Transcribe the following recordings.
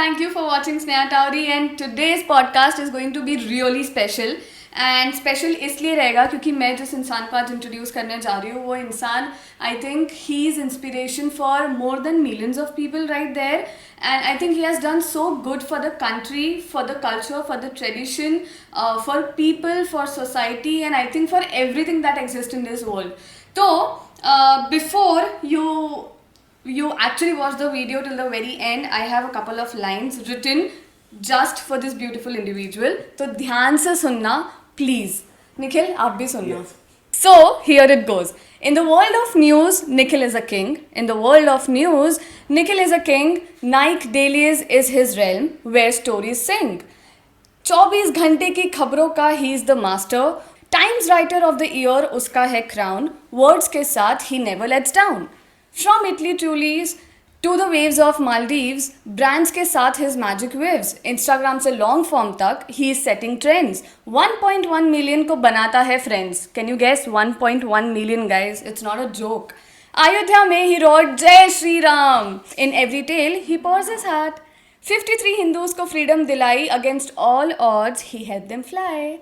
thank you for watching Sneha Tauri and today's podcast is going to be really special. And special इसलिए रहेगा क्योंकि मैं जिस इंसान को आज इंट्रोड्यूस करने जा रही हूँ वो इंसान I think he is inspiration for more than millions of people right there and I think he has done so good for the country for the culture for the tradition for people for society and I think for everything that exist in this world तो before you actually watch the video till the very end, I have a couple of lines written just for this beautiful individual. तो ध्यान से सुनना please. Nikhil आप भी सुनना. Yes. So here it goes. In the world of news, Nikhil is a king. In the world of news, Nikhil is a king. Nike Dailies is his realm where stories sing. 24 घंटे की खबरों का he is the master. Times writer of the year उसका है crown. Words के साथ he never lets down. From Italy trullis to the waves of Maldives, brands के साथ हिज मैजिक वेव्स. इंस्टाग्राम से लॉन्ग फॉर्म तक he is setting trends. 1.1 million को बनाता है friends. Can you guess 1.1 million guys? It's not a joke. Ayodhya में he rode जय Shri Ram. In every tale he pours his heart. 53 Hindus को freedom दिलाई. Against all odds he helped them fly.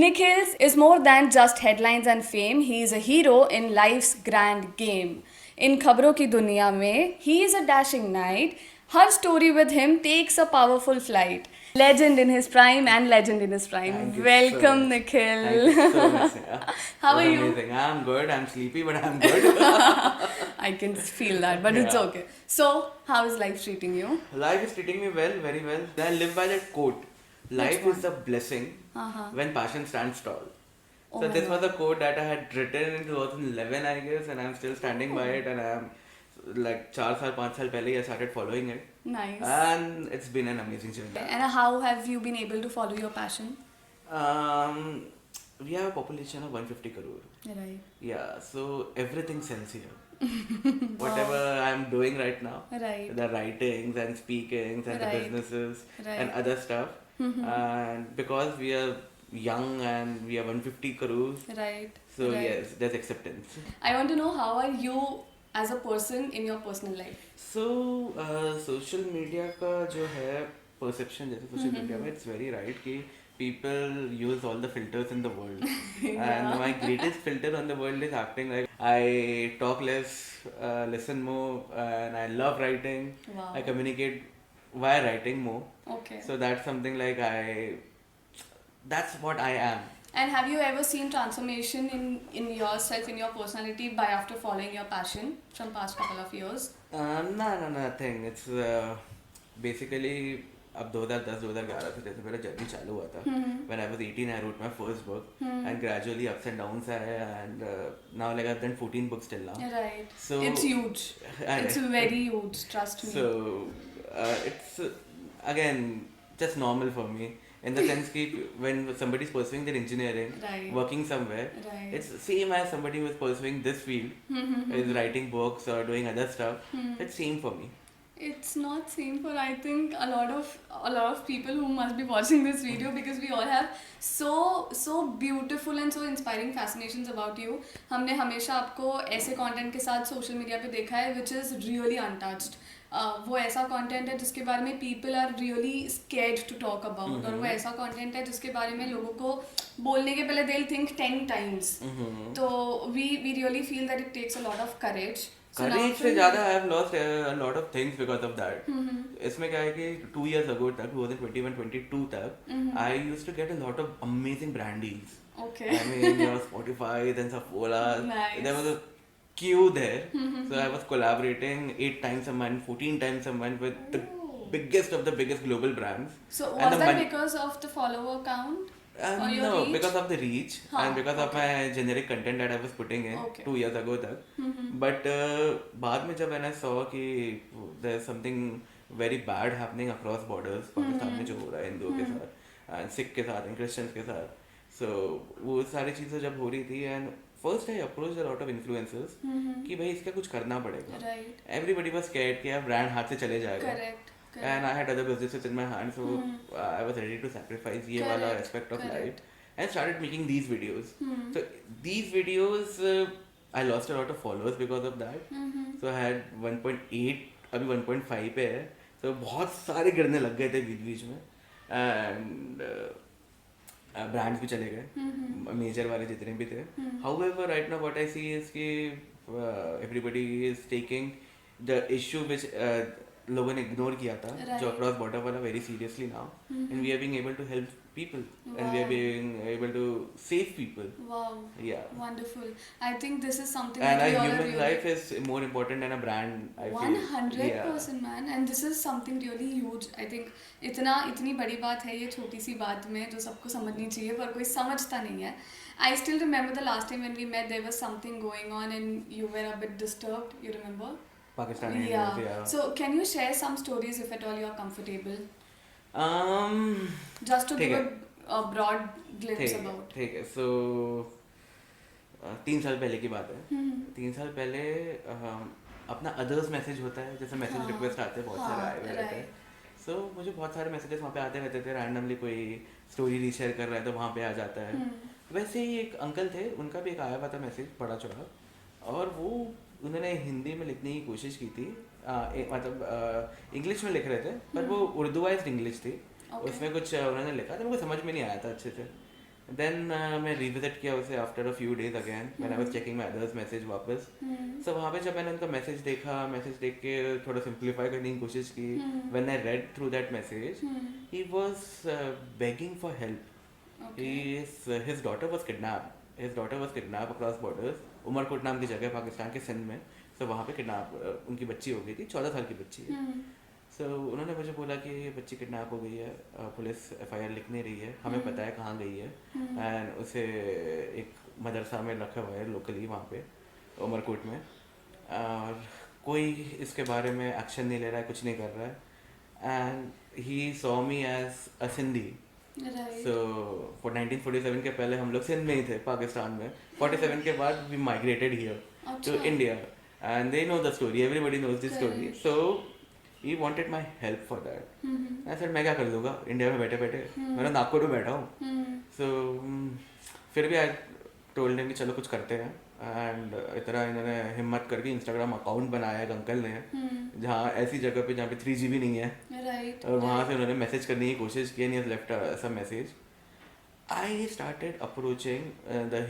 Nikhil is more than just headlines and fame. He is a hero in life's grand game. इन खबरों की दुनिया में he is a dashing knight. Her story with him takes a powerful flight. Legend in his prime and legend in his prime. Thank you Welcome, so much. Nikhil. Thank you so much. Yeah. How It was are you? Amazing. I'm good. I'm sleepy, but I'm good. I can feel that, but it's Yeah. okay. So, how is life treating you? Life is treating me well, very well. I live by that quote. Life one? is a blessing Uh-huh. when passion stands tall. Oh So my this God. was a quote that I had written in 2011, I guess, and I'm still standing by Oh. it. And I'm like 4-5 साल पहले I started following it, Nice. and it's been an amazing journey. And how have you been able to follow your passion? We have a population of 150 crore. Right. Yeah, so everything sells here. Whatever I'm doing right now, Right. the writings and speakings and the Right. businesses Right. and other stuff. And because we are young and we are 150 crores, Right. so right. yes, there's acceptance. I want to know how are you as a person in your personal life? So social media का जो है perception जैसे social media में it's very right कि people use all the filters in the world. And my greatest filter on the world is acting. Like I talk less, listen more, and I love writing. Wow. I communicate via writing more. Okay. So that's something like that's what I am. And have you ever seen transformation in yourself, in your personality by after following your passion from past couple of years? No, nothing. It's basically अब 2010-2011 से जैसे मेरा journey चालू हुआ था. When I was 18, I wrote my first book, and gradually ups and downs आए, and now like I've done 14 books till now. Right. So It's huge. It's very huge. Trust me. So it's again just normal for me in the sense that when somebody is pursuing their engineering, Right. working somewhere, Right. it's same as somebody who is pursuing this field, is writing books or doing other stuff. It's same for me. It's not same for I think a lot of people who must be watching this video because we all have so beautiful and so inspiring fascinations about you. हमने हमेशा आपको ऐसे content के साथ social media पे देखा है which is really untouched. वो ऐसा content है जिसके बारे में people are really scared to talk about और वो ऐसा content है जिसके बारे में लोगों को बोलने के पहले they'll think 10 times. तो we really feel that it takes a lot of courage. So now Courage से from- ज़्यादा I have lost a lot of things because of that. इसमें क्या है कि 2 years ago तक 2021-22 तक I used to get a lot of amazing brand deals. Okay. I mean, your Spotify, then Sephora. Nice. There was a queue there. So I was collaborating 8 times a month, 14 times a month with the biggest of the biggest global brands. So And was the that mon- because of the follower count? Or your no, reach? because of the reach and because of my generic content that I was putting in Okay. 2 years ago तक. But बाद में जब मैंने saw कि there's something very bad happening across borders, Pakistan में जो हो रहा है हिंदुओं के साथ and सिख के साथ and Christians के साथ, so वो सारी चीज़ें जब हो रही थी and first I approached a lot of influencers कि भाई इसका कुछ करना पड़ेगा. Right. Everybody was scared कि यार brand हाथ से चले जाएगा. Correct. And I had other businesses in my hand, so I was ready to sacrifice ये वाला Correct, aspect of correct. life and started making these videos. So these videos, I lost a lot of followers because of that. So I had 1.8, अभी 1.5 पे है. तो बहुत सारे गिरने लग गए थे बीच बीच में, एंड ब्रांड्स भी चले गए मेजर वाले जितने भी थे. However right now what I see is कि everybody is taking the issue which लोगों ने इग्नोर किया था जो Right. अक्रॉस बॉर्डर वाला very seriously now, and we are being able to help people and we are Wow. being able to save people. Wow. Yeah. Wonderful. I think this is something And that a we all are human really life is more important than a brand, I feel. 100% man, and this is something really huge. I think इतनी बड़ी बात है ये छोटी सी बात में जो सबको समझनी चाहिए पर कोई समझता नहीं है. I still remember the last time when we met, there was something going on and you were a bit disturbed. You remember? Pakistani Yeah. Indians, yeah. So can you share some stories if at all you're comfortable? Um, Just to ठीक give है. a broad glimpse ठीक about. ठीक है. So 3 साल पहले की बात है. 3 साल पहले अपना अदर्स मैसेज होता है, जैसे मैसेज हाँ, रिक्वेस्ट आते हैं, बहुत हाँ, सारे आए हुए रहते हैं. सो मुझे बहुत सारे मैसेजेस वहाँ पे आते रहते थे. रैंडमली कोई स्टोरी रीशेयर कर रहा है तो वहाँ पे आ जाता है. वैसे ही एक अंकल थे, उनका भी एक आया हुआ था मैसेज बड़ा चौड़ा, और वो उन्होंने हिंदी में लिखने की कोशिश की थी. मतलब इंग्लिश में लिख रहे थे पर वो उर्दूवाइज्ड इंग्लिश थी. Okay. उसमें कुछ उन्होंने लिखा था, मुझे समझ में नहीं आया था अच्छे से. देन मैं रिविजिट किया उसे after a few days again when I was checking my others message वापस. सो वहाँ पे जब मैंने उनका मैसेज देखा, मैसेज देख के थोड़ा सिंप्लीफाई करने की कोशिश की. When I read through that message he was begging for help. His daughter was kidnapped. His daughter was kidnapped across borders. Umarkot नाम की जगह पाकिस्तान के सिंध में. So वहाँ पे किडनैप उनकी बच्ची हो गई थी, 14 साल की बच्ची है. So उन्होंने मुझे बोला कि ये बच्ची किडनैप हो गई है, पुलिस FIR लिख नहीं रही है, हमें पता है कहाँ गई है, एंड उसे एक मदरसा में रखा हुआ है लोकली वहाँ पे उमरकोट में, और कोई इसके बारे में एक्शन नहीं ले रहा है, कुछ नहीं कर रहा है. And he saw me as a Sindhi. Right. So for 1947 के पहले हम लोग सिंध में ही थे पाकिस्तान में. 47 के बाद वी माइग्रेटेड हियर टू अच्छा. India, and they know the story, everybody knows the story. Correct. So he wanted my help for that. I said मैं क्या कर लूँगा इंडिया में बैठे बैठे, मैं नागपुर में बैठा हूँ. So फिर भी I told him कि चलो कुछ करते हैं. एंड इतना इन्होंने हिम्मत करके इंस्टाग्राम अकाउंट बनाया एक अंकल ने, जहाँ ऐसी जगह पे जहाँ पे 3G भी नहीं है, Right. और वहाँ से उन्होंने मैसेज करने की कोशिश की, and he has left some message. I started approaching the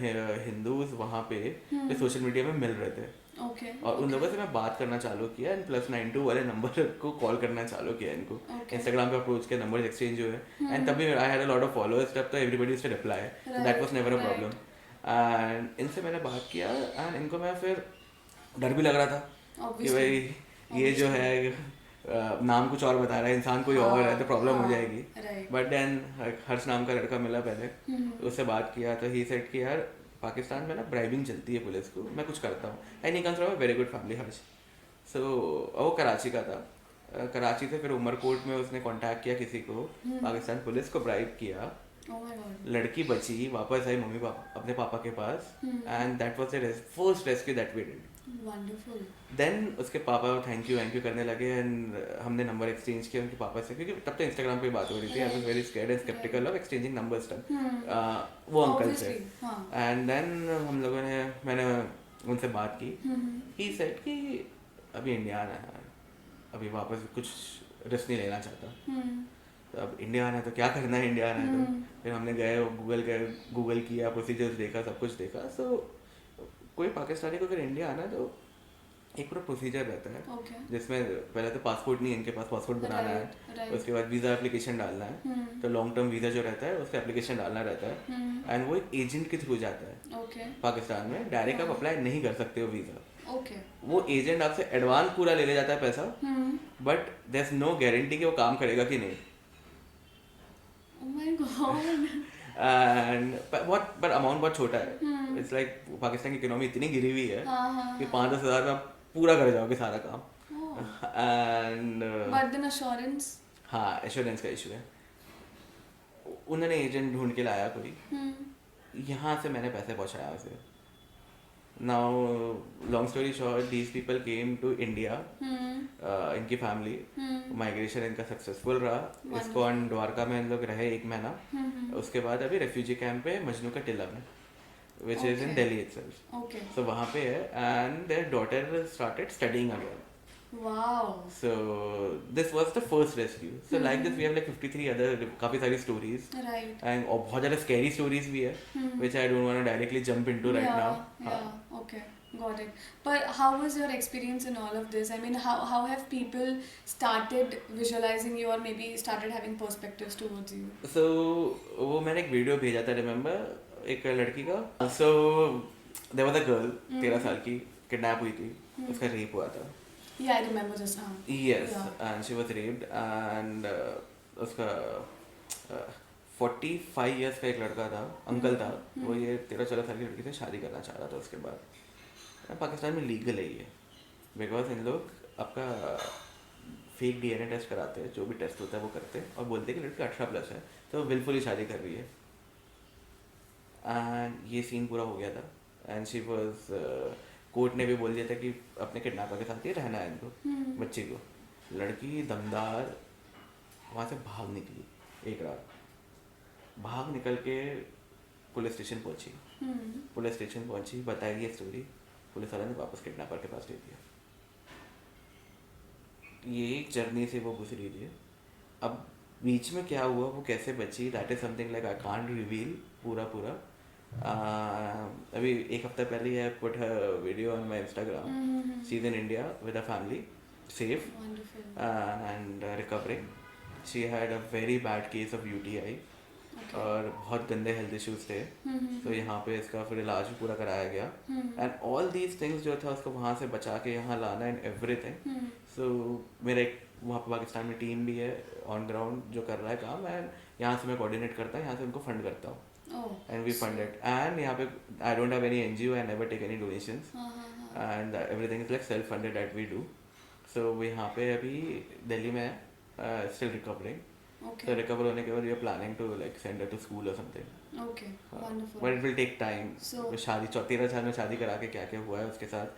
Hindus वहाँ पे जो सोशल मीडिया में मिल रहे थे, Okay. और उन लोगों से मैं बात करना चालू किया, एंड +92 वाले नंबर को कॉल करना चालू किया इनको. Okay. इंस्टाग्राम पे अप्रोच के नंबर एक्सचेंज हुए, एंड तभी I had a lot of followers तब, तो everybody used to reply, that was never a problem. And इनसे मैंने बात किया, एंड इनको मैं फिर डर भी लग रहा था कि Obviously. भाई ये जो है नाम कुछ और बता रहा है, इंसान कोई और है तो प्रॉब्लम हो जाएगी. Right. बट देन हर्ष नाम का लड़का मिला पहले, उससे बात किया तो ही सेड कि यार पाकिस्तान में ना ब्राइबिंग चलती है पुलिस को, मैं कुछ करता हूँ. And he comes from a very good family, Harsh. So वो कराची का था. कराची से फिर उमरकोट में उसने कांटेक्ट किया किसी को, पाकिस्तान पुलिस को ब्राइब किया, Oh my God. लड़की बची, वापस आई मम्मी पापा अपने पापा के पास, and that was the first rescue that we did. Wonderful. Then उसके पापा थैंक यू करने लगे, एंड हमने नंबर एक्सचेंज किया उनके पापा से, क्योंकि तब तो इंस्टाग्राम पे बात हो रही थी. I was very scared and sceptical of exchanging numbers तब. वो अंकल से. Obviously. हाँ. एंड देन हम लोगों ने, मैंने उनसे बात की. ही सेड कि अभी इंडिया आना है, अभी वापस कुछ रिस्क नहीं लेना चाहता. तो अब इंडिया आना है तो क्या करना है, इंडिया आना है तो. फिर हमने गए, गूगल किया, प्रोसीजर्स देखा, सब कुछ देखा. सो कोई पाकिस्तानी को अगर इंडिया आना है तो एक पूरा प्रोसीजर रहता है, Okay. जिसमें पहले तो पासपोर्ट नहीं है इनके पास, पासपोर्ट बनाना है. Right. उसके बाद वीज़ा एप्लीकेशन डालना है, तो लॉन्ग टर्म वीज़ा जो रहता है उसका एप्लीकेशन डालना रहता है, एंड वो एक एजेंट के थ्रू जाता है. Okay. पाकिस्तान में डायरेक्ट आप अप्लाई नहीं कर सकते हो वीज़ा. Okay. वो एजेंट आपसे एडवांस पूरा ले जाता है पैसा, but there is no guarantee कि वो काम करेगा कि नहीं. Oh my God. And but amount बहुत छोटा है. इट्स लाइक पाकिस्तान की इकोनॉमी इतनी गिरी हुई है कि 5-10 हज़ार में आप पूरा कर जाओगे सारा काम. And But then assurance. हाँ, एश्योरेंस का इशू है. उन्होंने एजेंट ढूंढ के लाया कोई, यहाँ से मैंने पैसे पहुँचाया उसे. Now long story short, these people came to India, इनकी फैमिली, माइग्रेशन इनका सक्सेसफुल रहा. इस्कॉन द्वारका में इन लोग रहे 1 महीना. उसके बाद अभी रेफ्यूजी कैंप पे मजनू का टिला में, which is in Okay. Delhi itself. Okay. सो वहाँ पे है, and there daughter started studying again. Wow. So this was the first rescue. So like this we have like 53 other काफी सारी stories Right. and और बहुत ज़्यादा scary stories भी है which I don't want to directly jump into right Yeah, now. yeah, okay, got it. But how was your experience in all of this? I mean, how have people started visualizing you or maybe started having perspectives towards you? So वो मैंने एक video भेजा था remember एक लड़की का. So there was a girl 13 साल की kidnap हुई थी उसका rape हुआ था. Yeah, I remember just now. Yes, Yeah. and she was raped and उसका 45 years का एक लड़का था अंकल था वो ये 13-14 साल की लड़की से शादी करना चाह रहा था उसके बाद. पाकिस्तान में लीगल है ये बिकॉज इन लोग आपका फेक DNA टेस्ट कराते हैं जो भी टेस्ट होता है वो करते हैं और बोलते हैं कि लड़की 18+ है तो वो विलफुली शादी कर रही है. एंड ये सीन पूरा हो गया था एंड शी वॉज कोर्ट ने भी बोल दिया था कि अपने किडनैपर के साथ ही रहना है इनको बच्चे को. लड़की दमदार वहाँ से भाग निकली एक रात भाग निकल के पुलिस स्टेशन पहुँची. पुलिस स्टेशन पहुँची बताएगी ये स्टोरी. पुलिस वाले ने वापस किडनैपर के पास दे दिया. ये एक जर्नी से वो गुजरी थी. अब बीच में क्या हुआ वो कैसे बची that is something like I can't reveal पूरा. अभी एक हफ्ता पहले I put her video on my Instagram. She is in India with a family safe and recovering. She had a very bad case of UTI और बहुत गंदे health issues थे. तो यहाँ पे इसका फिर इलाज भी पूरा कराया गया एंड ऑल दीज थिंग्स जो था उसको वहाँ से बचा के यहाँ लाना एंड एवरीथिंग. सो मेरा एक वहाँ पे पाकिस्तान में टीम भी है ऑन ग्राउंड जो कर रहा है काम एंड यहाँ से मैं कोऑर्डिनेट करता हूँ यहाँ से उनको फंड करता हूँ and we fund it. And यहाँ पे I don't have any NGO, I never take any donations and everything is like self funded that we do. So वो यहाँ पे अभी दिल्ली में still recovering. Okay. So recover होने के बाद we are planning to like send her to school or something. Okay, wonderful. But it will take time. So- वो शादी 13 साल में शादी करा के क्या क्या हुआ है उसके साथ.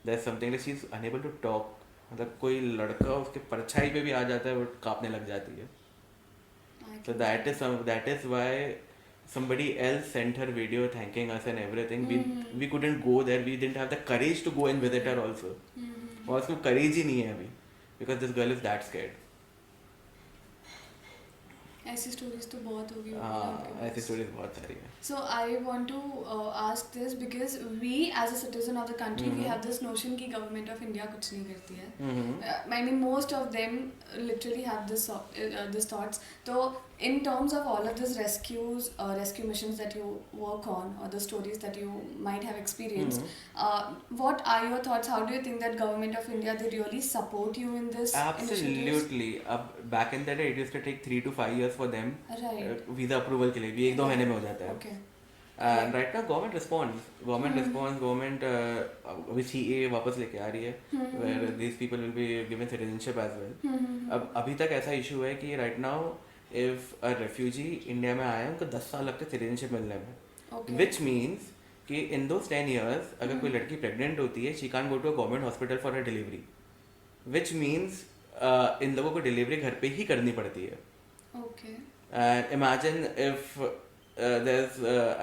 There's something that she is unable to talk. मतलब कोई लड़का उसके परछाई पे भी आ जाता है वो कांपने लग जाती है. I So can- that is why somebody else sent her video thanking us and everything. We couldn't go there. We didn't have the courage to go and visit her also. और उसको courage ही नहीं है अभी because this girl is that scared. ऐसी stories तो बहुत होगी. हाँ ऐसी स्टोरीज बहुत सारी हैं. So I want to ask this because we as a citizen of the country we have this notion कि government of India कुछ नहीं करती है. I mean most of them literally have this thoughts. So in terms of all of these rescue missions that you work on or the stories that you might have experienced, what are your thoughts? How do you think that government of India they really support you in this initiatives? Absolutely. अब back in the day it used to take 3 to 5 years for them Right. Visa approval के लिए भी 1-2 महीने में हो जाता है. Okay. And right now government अभी CA वापस लेके आ रही है where these people will be given citizenship as well. अब अभी तक ऐसा इशू है कि right now if a refugee India में आया उनको 10 साल लगते सिटीजनशिप मिलने में. Okay. विच मीन्स कि इन दोस 10 years अगर कोई लड़की प्रेग्नेंट होती है she can't go to a government hospital for a delivery. Which means इन लोगों को डिलीवरी घर पे ही करनी पड़ती है. Okay. And imagine if there's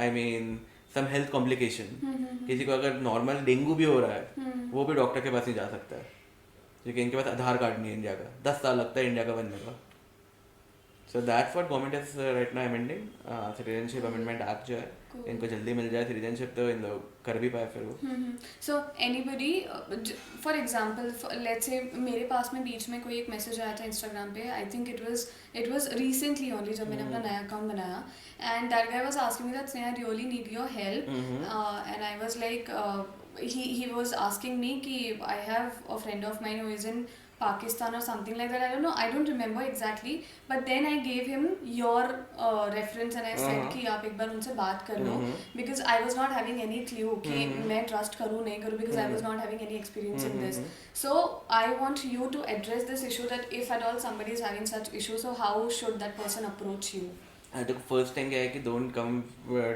I mean some health complication. किसी को अगर नॉर्मल डेंगू भी हो रहा है वो भी डॉक्टर के पास नहीं जा सकता है क्योंकि इनके पास आधार कार्ड नहीं है इंडिया का. 10 साल लगता है इंडिया का बनने का. So that's what government is right now amending. Citizenship amendment act जो है इनको जल्दी मिल जाए सिटीजनशिप तो इन लोग कर भी पाए फिर वो. So anybody, for example, let's say मेरे पास में बीच में कोई एक मैसेज आया था इंस्टाग्राम पे. I think it was recently only जब मैंने अपना नया अकाउंट बनाया and that guy was asking me that Sneha I really need your help and I was like he was asking me कि I have a friend of mine who is in Pakistan or something like that. I don't know. I don't remember exactly. But then I gave him your reference and I said कि आप एक बार उनसे बात कर लो because I was not having any clue कि मैं trust करूँ नहीं करूँ because I was not having any experience in this. So I want you to address this issue that if at all somebody is having such issue, so how should that person approach you? तो first thing है कि don't come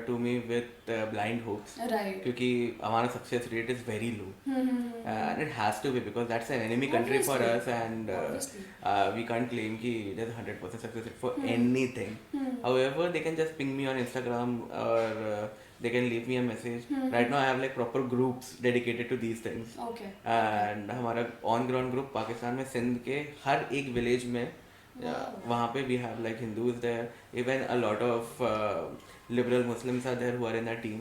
to me with blind hopes, Right. क्योंकि हमारा success rate is very low and it has to be because that's an enemy country for Obviously. us, and Obviously. we can't claim ki there's 100% success rate for anything. However, they can just ping me on Instagram, or they can leave me a message. Right now I have like proper groups dedicated to these things, Okay. and हमारा on ground group Pakistan में सिंध के हर एक village में वहाँ पे we have like Hindus there, even a lot of liberal Muslims are there who are in that team.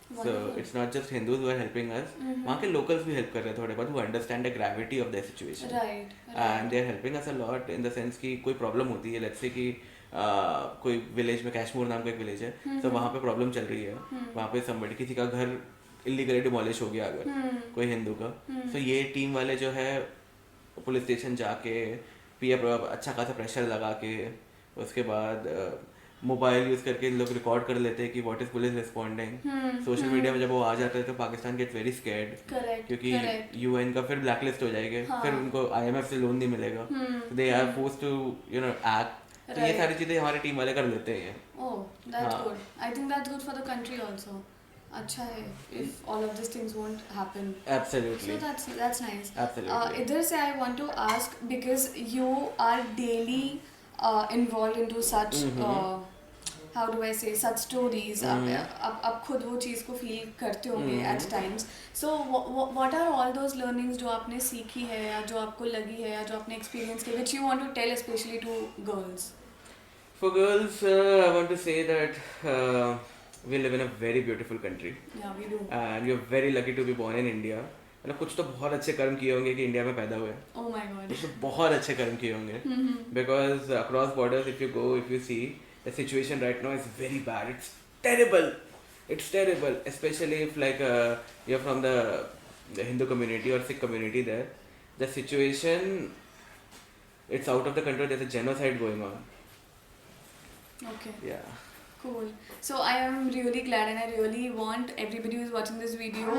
So Wonderful. it's not just Hindus who are helping us. वहाँ के locals भी help कर रहे हैं थोड़े बहुत, who understand the gravity of their situation. Right. And they are helping us a lot in the sense कि कोई problem होती है, let's say कि कोई village में कैशमूर नाम का एक village है, तो वहाँ पे problem चल रही है, वहाँ पे somebody किसी का घर illegally demolish हो गया अगर कोई हिंदू का, so ये टीम वाले जो है पुलिस स्टेशन जाके अच्छा खासा प्रेशर लगा के उसके बाद मोबाइल यूज़ करके लोग रिकॉर्ड कर लेते हैं कि what is police responding. Social media में जब वो आ जाता है तो पाकिस्तान गेट्स वेरी स्कैर्ड, क्योंकि यूएन का फिर ब्लैकलिस्ट हो जाएंगे, फिर उनको आईएमएफ से लोन नहीं मिलेगा, they are forced to act. तो ये सारी चीज़ें हमारी टीम वाले कर लेते हैं। Oh, that's good. I think that's good for the country also. अच्छा है if all of these things won't happen. Absolutely. So that's nice. Absolutely. Idhar se I want to ask, because you are daily involved into such how do I say, such stories. आप खुद वो चीज़ को feel करते होंगे at times. So what are all those learnings जो आपने सीखी है या जो आपको लगी है या जो आपने experience की, which you want to tell especially to girls? For girls, I want to say that we live in a very beautiful country. Yeah, we do. And you're very lucky to be born in India. मतलब कुछ तो बहुत अच्छे कर्म किए होंगे कि India में पैदा हुए। Oh my God. कुछ तो बहुत अच्छे कर्म किए होंगे। Because across borders, if you go, if you see, the situation right now is very bad. It's terrible. It's terrible. Especially if like you're from the Hindu community or Sikh community there. The situation, it's out of the control. There's a genocide going on. Okay. Yeah. Cool. So I am really glad, and I really want everybody who's watching this video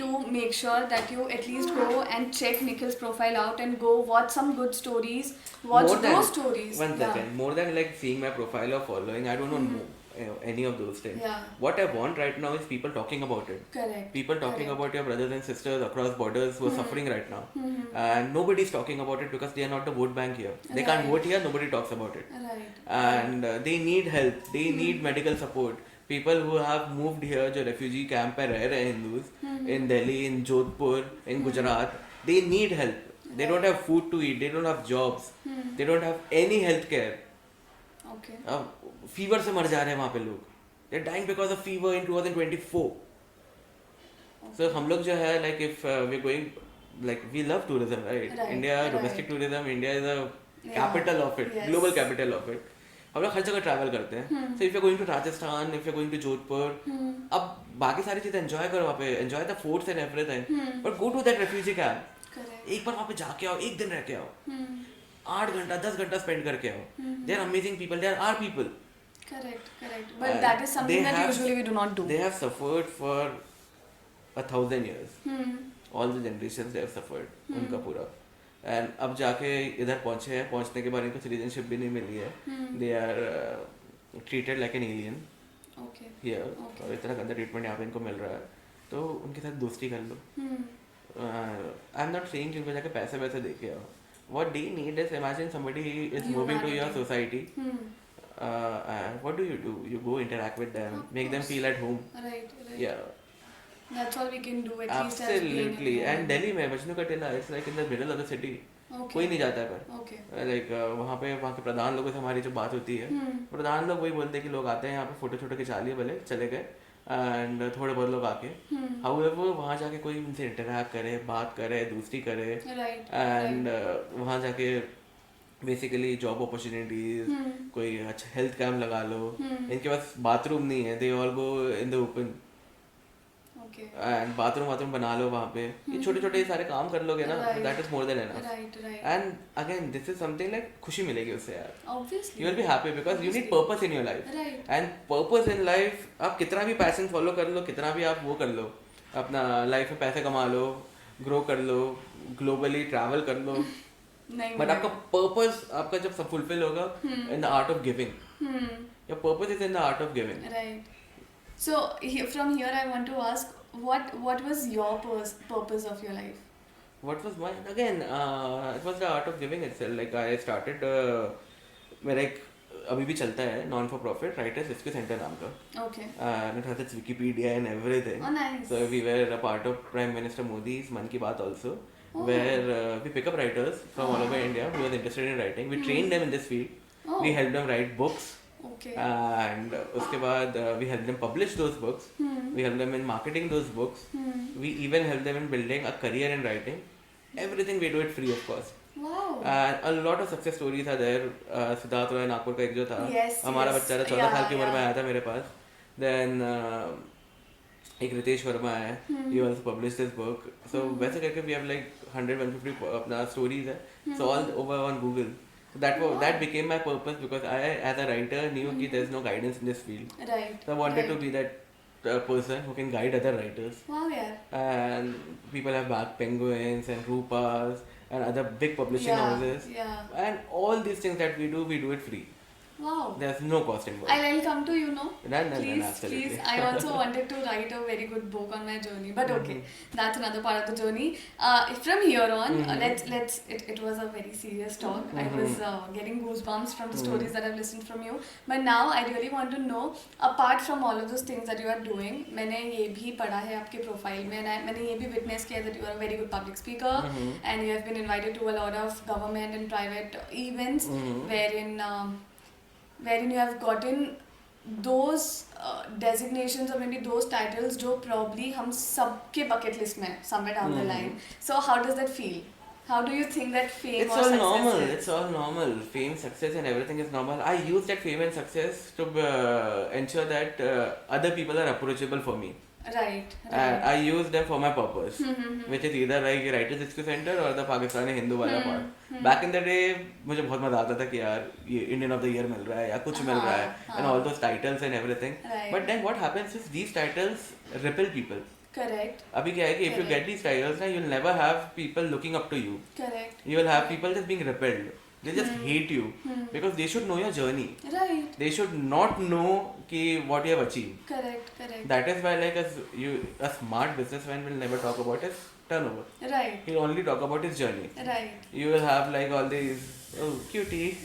to make sure that you at least go and check Nikhil's profile out and go watch some good stories. Watch those stories. One second. More than like seeing my profile or following, I don't know any of those things. Yeah. What I want right now is people talking about it. Correct. People talking about your brothers and sisters across borders who are suffering right now. And nobody's talking about it because they are not the vote bank here. They can't vote here, nobody talks about it. Right. And they need help, they need medical support. People who have moved here, जो refugee camp पे रह रहे हैं Hindus, in Delhi, in Jodhpur, in Gujarat, they need help. They don't have food to eat, they don't have jobs, they don't have any health care. Okay. Fever से मर जा रहे हैं वहाँ पे लोग, they're dying because of fever in 2024. So हम लोग जो है like if we're going, like we love tourism, right? India, domestic tourism, India is a capital of it, global capital of it. हम लोग हर जगह ट्रैवल करते हैं. So if you're going to Rajasthan, if you're going to Jodhpur, अब बाकी सारी चीज़ें enjoy करो वहाँ पे, enjoy the foods and everything, but go to that refugee camp. Correct. एक बार वहाँ पे जाके आओ, एक दिन रह के आओ, 8 घंटा 10 घंटा स्पेंड करके आओ. They are amazing people, they are our people. Correct. But that is something that usually we do not do. They have suffered for 1,000 years. All the generations they have suffered. उनका पूरा. And अब जाके इधर पहुँचे हैं, पहुँचने के बाद इनको सिटीजनशिप भी नहीं मिली है. They are treated like an alien. Okay. Here. और इतना गंदा ट्रीटमेंट यहाँ पे इनको मिल रहा है. तो उनके साथ दोस्ती कर लो. I'm not saying कि उनको जाके पैसे वैसे दे के आओ. What they need is, imagine somebody is moving to your society. And what do? You go interact with them, make them feel at home. Right. Yeah. That's all we can do at least as being Absolutely. at home. And Delhi में मजनू का टीला, it's like in the middle of the city. Okay. कोई नहीं जाता है पर. Okay. Like वहाँ के प्रधान लोगों से हमारी जो बात होती है, प्रधान लोग वही बोलते हैं कि लोग आते हैं यहाँ पे फोटो खिंचा लिए, भले चले गए, एंड थोड़े बहुत लोग आके, however वहाँ जाके कोई उनसे इंटरेक्ट करे, बात करे, दोस्ती करे, Right. एंड वहाँ जाके बेसिकली जॉब अपॉर्चुनिटीज, कोई अच्छा हेल्थ कैम्प लगा लो. इनके पास बाथरूम नहीं है, they all go in the open, Okay. And bathroom बना लो वहाँ पे. ये छोटे छोटे सारे काम कर लोगे ना, that is more than enough. Right. And again this is something like खुशी मिलेगी उससे यार. Obviously. You will be happy because you need purpose in your life. Right. And purpose in life, आप कितना भी पैशन फॉलो कर लो, कितना भी आप वो कर लो, अपना लाइफ में पैसे कमा लो, ग्रो कर लो, ग्लोबली ट्रैवल कर लो, नहीं बट आपका पर्पस आपका जब सब फुलफिल होगा in the art of giving, your purpose is in the art of giving. Right. So from here, I want to ask, what was your purpose of your life? What was mine? Again, it was the art of giving itself. Like I started, मेरा एक अभी भी चलता है non for profit writers rescue centre नाम का. Okay. And it has its Wikipedia and everything. Oh, nice. So we were a part of Prime Minister Modi's Man Ki Baat also, where we pick up writers from all over India who are interested in writing. We train them in this field. Oh. We help them write books. Okay. And उसके बाद we help them publish those books. We help them in marketing those books. We even help them in building a career in writing. Everything we do it free of cost. Wow. And a lot of success stories are there. Siddharth Roy Nagpur का एक जो था, Yes, हमारा yes. बच्चा था 14 साल की उम्र में Yeah. आया था मेरे पास. Then एक रितेश वर्मा है, he also published this book. So वैसे करके we have like 100-150 अपना stories है. So all over on Google. So that became my purpose because I as a writer knew कि there's no guidance in this field. Right. So I wanted right. to be that person who can guide other writers. Wow, yeah. And people have back Penguins and Rupas and other big publishing Yeah, houses. yeah. And all these things that we do it free. Wow. There's no cost involved. I'll come to you, no? Then, Please, absolutely. please. I also wanted to write a very good book on my journey, but okay, that's another part of the journey. From here on, let's. It was a very serious talk. I was getting goosebumps from the stories that I've listened from you. But now I really want to know, apart from all of those things that you are doing, मैंने ये भी पढ़ा है आपके profile में, मैंने ये भी witness किया that you are a very good public speaker, and you have been invited to a lot of government and private events, wherein you have gotten those designations or maybe those titles जो probably हम सबके bucket list में somewhere down the line. So how does that feel? How do you think that fame It's or all success normal. is? It's all normal. Fame, success, and everything is normal. I use that fame and success to ensure that other people are approachable for me. Right. And I use them for my purpose, which is either like Writers Rescue Center or the Pakistani Hindu वाला part. Back in the day, मुझे बहुत मजा आता था कि यार ये Indian of the Year मिल रहा है या कुछ मिल रहा है, and all those titles and everything. Right. But then what happens is these titles repel people. Correct. अभी क्या है कि if you get these titles, ना you'll never have people looking up to you. Correct. You will have people just being repelled. They just hate you because they should know your journey. Right. They should not know कि what you have achieved. Correct. Correct. That is why like a smart businessman will never talk about his turnover. Right. He'll only talk about his journey. Right. You will have like all these, oh cutie.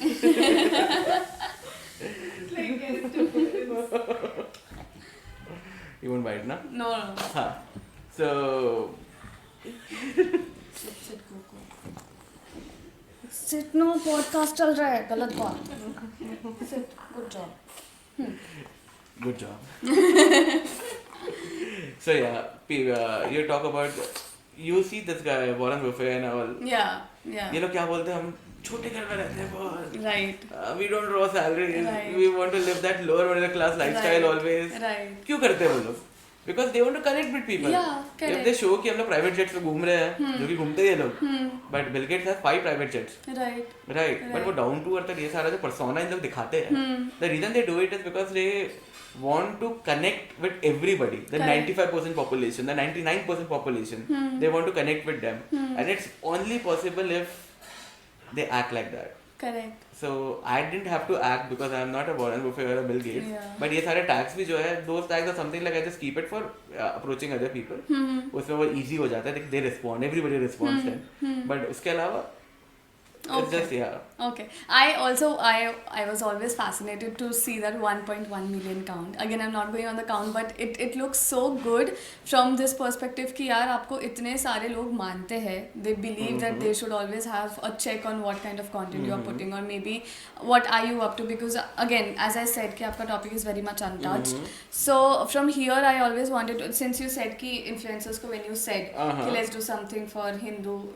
You won't bite, na? No. हाँ. So Sit, go. Sit, no, podcast चल रहा है, गलत बात. Sit, good job. good job. So yeah, you talk about, you see this guy Warren Buffett and all. Yeah. ये लोग क्या बोलते हैं, हम छोटे घर में रहते हैं बहुत. Right. We don't draw salaries. Right. We want to live that lower middle class lifestyle Right. always. Right. क्यों करते हैं वो लोग? Because they want to connect with people. Yeah, correct. If they show कि हम लोग private jets में घूम रहे हैं, जो कि घूमते हैं ये लोग. But Bill Gates has 5 private jets. Right. Right. But वो down to earth ये सारा जो persona इन लोग दिखाते हैं. The reason they do it is because they want to connect with everybody. The Correct. 95% population, the 99% population. They want to connect with them. And it's only possible if they act like that. Correct. So I didn't have to act because I am not a Warren Buffett or a Bill Gates. Yeah. But ये सारे tags भी जो है, those tags are something like I just keep it for approaching other people. उसमें वो easy हो जाता है, they respond, everybody responds then. But उसके अलावा it's just yeah. Okay. I was always fascinated to see that 1.1 million count. Again, I'm not going on the count, but it looks so good from this perspective कि यार आपको इतने सारे लोग मानते हैं. They believe that they should always have a check on what kind of content you are putting, or maybe what are you up to, because again, as I said कि आपका topic is very much untouched. So from here I always wanted to, since you said कि influencers को, when you said कि let's do something for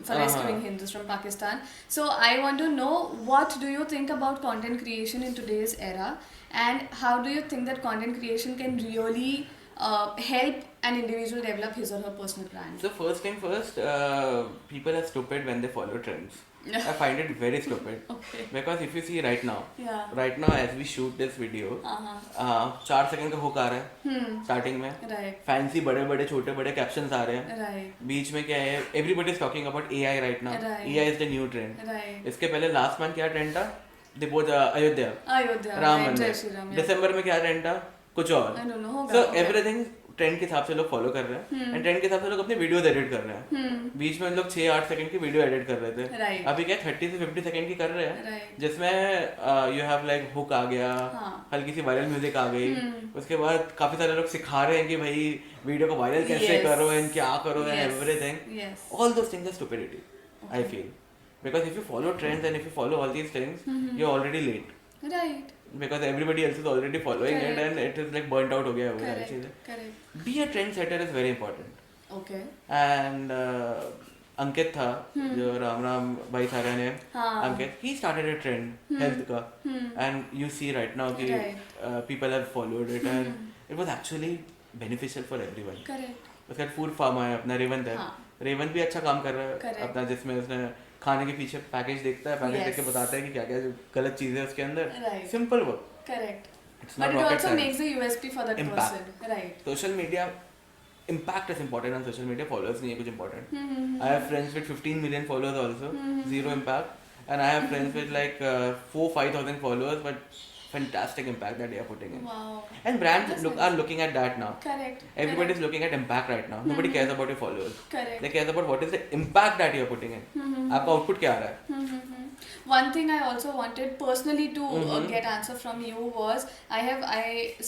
rescuing Hindus from Pakistan. So I want to know, what do you think about content creation in today's era, and how do you think that content creation can really help an individual develop his or her personal brand? So first thing first, people are stupid when they follow trends. I find it very stupid. Okay. Because if you see right now, Yeah. as we shoot this video, Uh-huh. 4 second का hook आ रहा है starting में, Right. Fancy बड़े बड़े छोटे बड़े captions आ रहे हैं, Right. बीच में क्या है, everybody is talking about AI right now, Right. AI is the new trend. Right. इसके पहले लास्ट मंथ क्या ट्रेंड था, they both Ayodhya Ayodhya. Ram Right. मंदिर. Jai Shri Ram. Yeah. दिसंबर में क्या ट्रेंड था, कुछ और. I don't know. होगा, सो होगा. एवरीथिंग ट्रेंड के हिसाब से लोग फॉलो कर रहे हैं, एंड ट्रेंड के हिसाब से लोग अपने वीडियोस एडिट कर रहे हैं. बीच में लोग 6-8 सेकंड की वीडियो एडिट कर रहे थे. Right. अभी क्या 30 से 50 सेकंड की कर रहे हैं, Right. जिसमें यू हैव लाइक हुक आ गया, हाँ. हल्की सी वायरल म्यूजिक आ गई. उसके बाद काफी सारे लोग सिखा रहे हैं कि भाई वीडियो को वायरल कैसे Yes. करो एंड क्या करो and Yes. Everything. Yes. All those things are stupidity, I feel. Because if you follow trends and if you follow all these things, you're already late. Right. Because everybody else is already following it, Correct. and it is like burnt out हो गया है वो सारी Correct. चीजें. Correct. Be a trendsetter is very important. Okay. And अंकित था जो राम भाई सारे ने, हाँ. अंकित, he started a trend health का, and you see right now कि Right. people have followed it, and it was actually beneficial for everyone. Correct. उसके बाद फूड फार्म है अपना, रेवंत है. हाँ. रेवंत भी अच्छा काम कर रहा है Correct. अपना, जिसमें उसने खाने के पीछे पैकेज देखता है, पैकेज Yes. देख के बताता है कि क्या क्या गलत चीजें उसके अंदर. Right. Simple work. Correct. It's But not it rocket also science. makes the USP for that Impact. person. Right. Social media impact is important on social media. Followers नहीं है कुछ important. I have friends with 15 million followers also. Zero impact. And I have friends with like 4,000-5,000 followers, but fantastic impact that they are putting in. Wow. And brands That's are looking at that now. Correct. Everybody is looking at impact right now. Nobody cares about your followers. Correct. They cares about what is the impact that you are putting in. आपका output क्या आ रहा है? One thing I also wanted personally to get answer from you was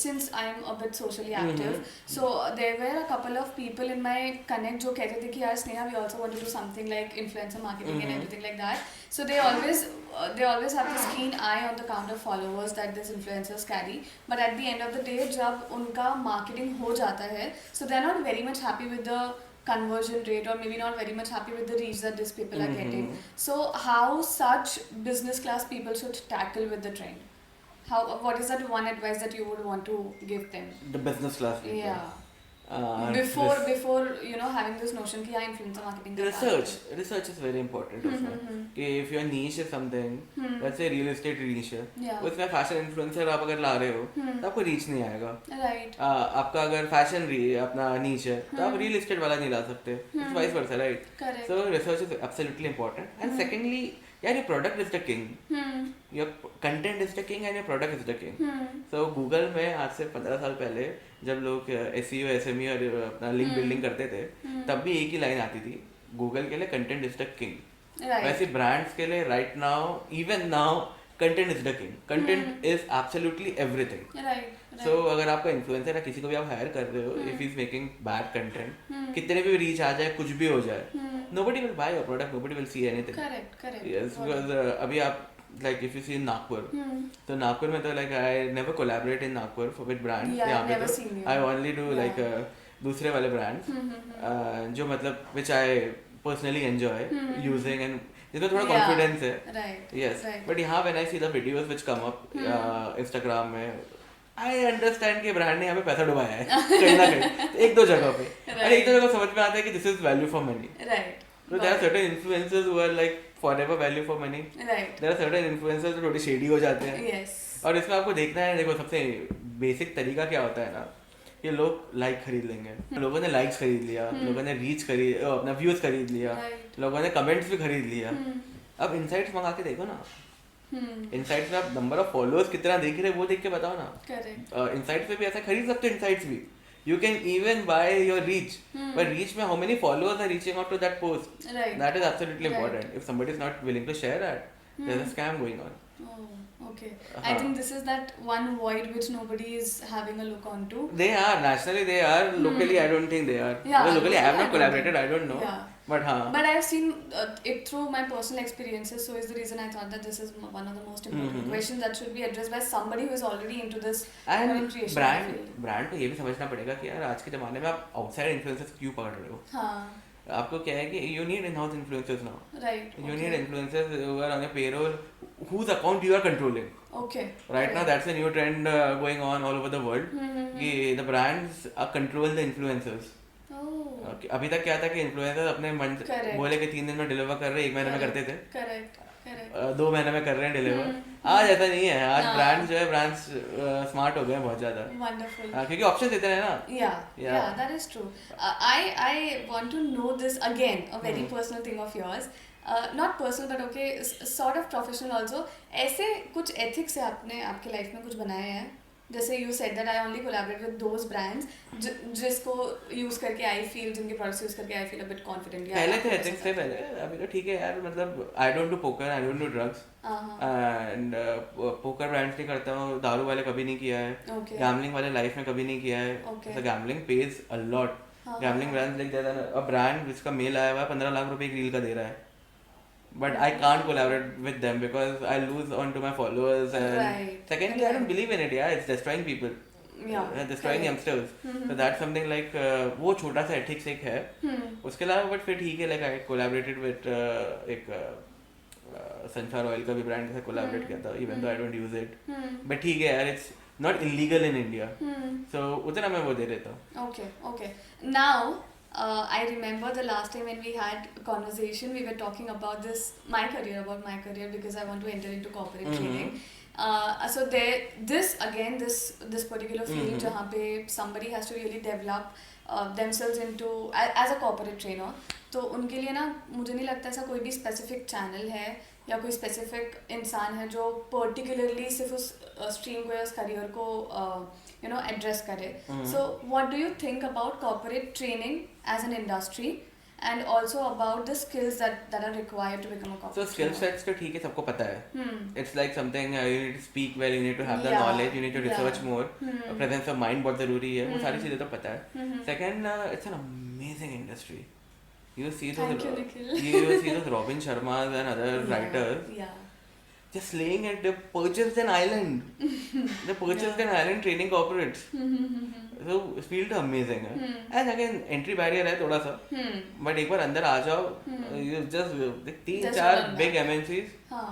since I'm a bit socially active, so there were a couple of people in my connect जो कहते थे कि यार Sneha we also want to do something like influencer marketing and everything like that. So they always have this keen eye on the count of followers that these influencers carry. But at the end of the day जब उनका marketing हो जाता है, so they're not very much happy with the conversion rate, or maybe not very much happy with the reach that these people are getting. So how such business class people should tackle with the trend? What is that one advice that you would want to give them? The business class people. Yeah. This- Before having this notion कि हाँ influencer marketing का research is very important उसमें कि if your niche is something, let's say real estate niche है, Yeah. उसमें fashion influencer आप अगर ला रहे हो तो आपको reach नहीं आएगा. Right. आपका अगर fashion अपना niche है तो आप real estate वाला नहीं ला सकते. It's vice versa, right? Correct. So research is absolutely important. And secondly, यार your product is the king. Your content is the king and your product is the king. So Google में आज से 15 साल पहले जब लोग SEO, SME और अपना लिंक बिल्डिंग करते थे, तब भी एक ही लाइन आती थी, गूगल के लिए content is the king. Right. वैसे ब्रांड्स के लिए right now, even now, content is the king. Content is absolutely everything. Right. सो अगर आपका इन्फ्लुएंसर या किसी को भी आप हायर कर रहे हो, if is making bad content, कितने भी रीच आ जाए, कुछ भी हो जाए, nobody will buy your product, nobody will see anything. Correct. Yes, because अभी आप like if you see in Nagpur, तो नागपुर में तो like I never collaborate in Nagpur with brands. Yeah, यहाँ I've पे never तो seen you. I only do Yeah. like दूसरे वाले brands, जो मतलब which I personally enjoy using and जिसमें थोड़ा Yeah. confidence है. Right. Yes, Right. but यहाँ when I see the videos which come up Instagram में, I understand कि ब्रांड ने यहाँ पे पैसा डुबाया है कहीं ना कहीं, एक दो जगह पे, और एक दो जगह समझ में आता है कि this is value for money. Right. So there are certain influencers who are like forever value for money. Right. There are certain influencers जो थोड़ी shady हो जाते हैं. Yes. और इसमें आपको देखना है, देखो सबसे बेसिक तरीका क्या होता है ना, कि लोग लाइक खरीद लेंगे, लोगों ने लाइक्स खरीद लिया, लोगों ने रीच खरीद, अपना व्यूज खरीद लिया, Right. लोगों ने कमेंट्स भी खरीद लिया. अब इनसाइट्स मंगा के देखो ना, इनसाइट्स में आप नंबर ऑफ फॉलोअर्स कितना देख रहे हैं वो देख के बताओ ना. Correct. इनसाइट्स पे भी ऐसा खरीद सकते हो. इनसाइट्स भी you can even buy your reach, but reach में how many followers are reaching out to that post, Right. that is absolutely Right. important. If somebody is not willing to share that, there's a scam going on. Oh, okay. I think this is that one void which nobody is having a look onto. They are nationally, they are locally. I don't think they are. Yeah, Because locally, I have I not don't collaborated. think. I don't know. Yeah. But हाँ. But I have seen it through my personal experiences, so is the reason I thought that this is one of the most important questions that should be addressed by somebody who is already into this And content creation field. brand को ये भी समझना पड़ेगा कि यार आज के ज़माने में आप outside influencers क्यों पकड़ रहे हो? हाँ. आपको क्या है कि you need in-house influencers now. Right. You need influencers who are on your payroll, whose account you are controlling. Okay. Right now, that's a new trend going on all over the world. कि the brands are control the influencers. Oh. अभी तक क्या था कि influencers अपने मन से Correct. बोले कि 3 दिन में डिलीवर कर रहे हैं, 1 महीने में करते थे, करेक्ट करेक्ट 2 महीने में कर रहे हैं डिलीवर। आज ऐसा नहीं है, आज हाँ। ब्रांड्स जो है ब्रांड्स स्मार्ट हो गए हैं बहुत ज़्यादा। वंडरफुल क्योंकि ऑप्शन देते हैं ना। Yeah, that is true. I want to know this again, a very personal thing of yours. Not personal, but okay, sort of professional also. ऐसे कुछ ethics से आपने आपके लाइफ में कुछ बनाए हैं? जैसे you said that I only collaborate with those brands जिसको use करके I feel, जिनके products use करके I feel a bit confident. पहले थे एथिक्स थे पहले, अभी तो ठीक है यार, मतलब I don't do poker, I don't do drugs and poker brands नहीं करता हूँ, दारू वाले कभी नहीं किया है, Okay. गैम्बलिंग वाले लाइफ में कभी नहीं किया है। Okay. तो gambling page a lot. Gambling brands like that, a brand जिसका मेल आया हुआ है 15 लाख रुपए एक रील का दे रहा है, but I can't collaborate with them because I lose on to my followers, and Right. secondly I don't believe in it, yeah, it's destroying people. Yeah. destroying youngsters. So that's something like वो छोटा सा ethics एक है। उसके अलावा but फिर ठीक है, like I collaborated with एक sunflower oil का भी ब्रांड से कोलैबोरेट किया था, even though I don't use it, but ठीक है यार, it's not illegal in India, so उतना मैं वो दे देता हूँ। Okay. Now, I remember the last time when we had a conversation, we were talking about my career, because I want to enter into corporate training. So this particular field जहाँ पे somebody has to really develop themselves into as a corporate trainer, तो उनके लिए ना मुझे नहीं लगता ऐसा कोई भी specific channel है या कोई specific इंसान है जो particularly सिर्फ उस stream को या उस career को address करे. So what do you think about corporate training as an industry, and also about the skills that are required to become a corporate So skill trainer? sets तो ठीक है, सबको पता है। It's like something you need to speak well, you need to have the Yeah. knowledge, you need to research Yeah. more. Presence of mind बहुत ज़रूरी है, वो सारी चीज़ें तो पता है। Second, it's an amazing industry. You see those, Thank you, Nikhil. you see those Robin Sharmas and other writers. Yeah. Just slaying it. They purchased an island. They purchased an island training corporates. So field amazing है. And again entry barrier है थोड़ा सा. But एक बार अंदर आ जाओ, you just 3-4 run big back. MNCs. हाँ.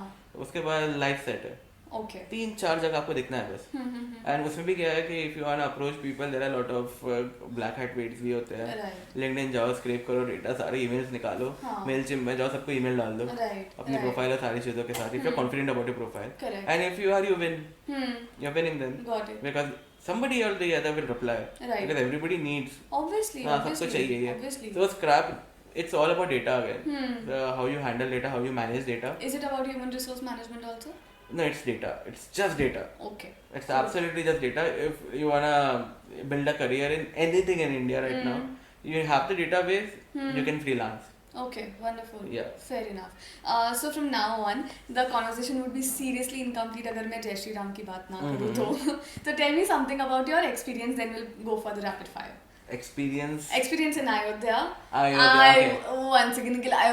उसके बाद लाइफ सेट है। Okay. 3-4 जगह आपको दिखना है बस। एंड उसमें भी क्या है कि if you want to approach people, there are lot of black hat pages भी होते हैं। Right. लिंक्डइन जाओ, स्क्रैप करो डेटा, सारे ईमेल्स निकालो, हाँ. मेलचिम्प में जाओ, सबको ईमेल डाल दो Right. अपनी प्रोफाइल और सारी चीज़ों के साथ। If you are confident about your profile Correct. And if you win, you are winning then, Got it. Because somebody or the other will reply, Right. because everybody needs, Obviously. हाँ, सबको चाहिए ये। Obviously. So scrap, it's all about data again. How you handle data, how you manage data. Is it about human resource management also? No, it's data. It's just data. Okay. It's absolutely just data. If you wanna build a career in anything in India right now, you have the database, you can freelance. Okay, wonderful. Yeah. Fair enough. So from now on, the conversation would be seriously incomplete अगर मैं जय श्री राम की बात ना करूँ तो. So tell me something about your experience, then we'll go for the rapid fire. Experience. Experience in Ayodhya. Okay. Once again, Nikhil, I